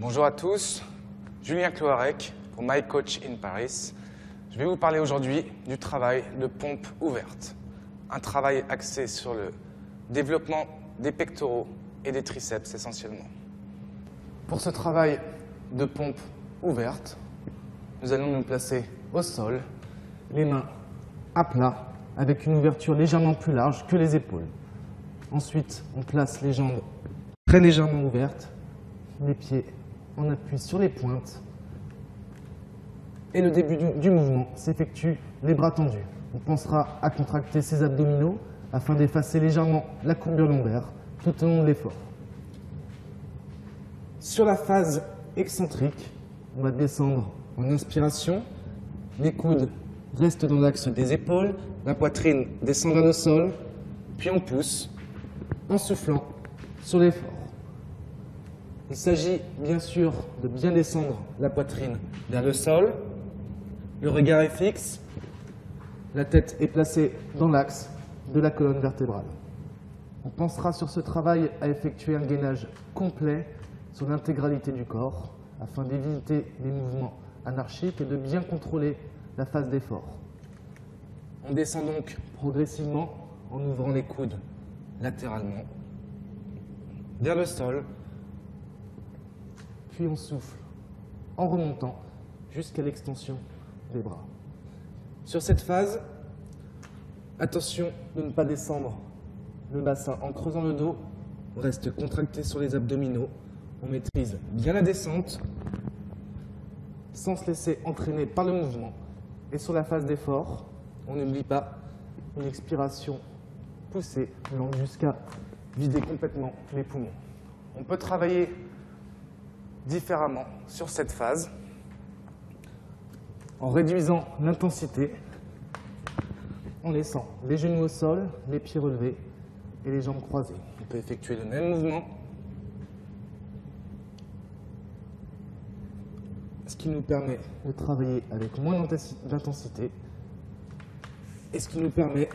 Bonjour à tous, Julien Cloarec pour My Coach in Paris. Je vais vous parler aujourd'hui du travail de pompe ouverte. Un travail axé sur le développement des pectoraux et des triceps essentiellement. Pour ce travail de pompe ouverte, nous allons nous placer au sol, les mains à plat, avec une ouverture légèrement plus large que les épaules. Ensuite, on place les jambes très légèrement ouvertes, les pieds en appui sur les pointes. Et le début du mouvement s'effectue les bras tendus. On pensera à contracter ses abdominaux afin d'effacer légèrement la courbure lombaire tout au long de l'effort. Sur la phase excentrique, on va descendre en inspiration. Les coudes restent dans l'axe des épaules, la poitrine descend vers le sol, puis on pousse en soufflant sur l'effort. Il s'agit bien sûr de bien descendre la poitrine vers le sol. Le regard est fixe, la tête est placée dans l'axe de la colonne vertébrale. On pensera sur ce travail à effectuer un gainage complet sur l'intégralité du corps afin d'éviter les mouvements anarchiques et de bien contrôler la phase d'effort. On descend donc progressivement en ouvrant les coudes latéralement vers le sol, puis on souffle en remontant jusqu'à l'extension des bras. Sur cette phase, attention de ne pas descendre le bassin en creusant le dos, on reste contracté sur les abdominaux, on maîtrise bien la descente sans se laisser entraîner par le mouvement. Et sur la phase d'effort, on n'oublie pas une expiration poussée, longue jusqu'à vider complètement les poumons. On peut travailler différemment sur cette phase en réduisant l'intensité, en laissant les genoux au sol, les pieds relevés et les jambes croisées. On peut effectuer le même mouvement, ce qui nous permet de travailler avec moins d'intensité et ce qui nous permet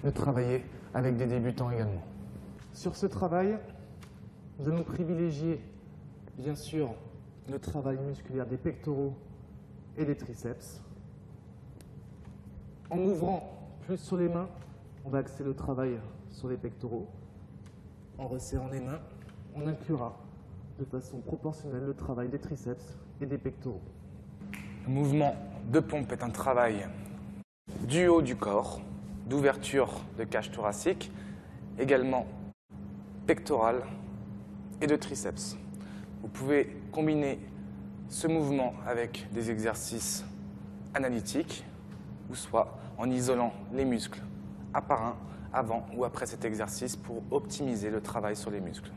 de travailler avec des débutants également. Sur ce travail, nous allons privilégier bien sûr le travail musculaire des pectoraux et des triceps. En ouvrant plus sur les mains, on va axer le travail sur les pectoraux. En resserrant les mains, on inclura de façon proportionnelle le travail des triceps et des pectoraux. Le mouvement de pompe est un travail du haut du corps, d'ouverture de cage thoracique, également pectorale et de triceps. Vous pouvez combiner ce mouvement avec des exercices analytiques ou soit en isolant les muscles un par un avant ou après cet exercice pour optimiser le travail sur les muscles.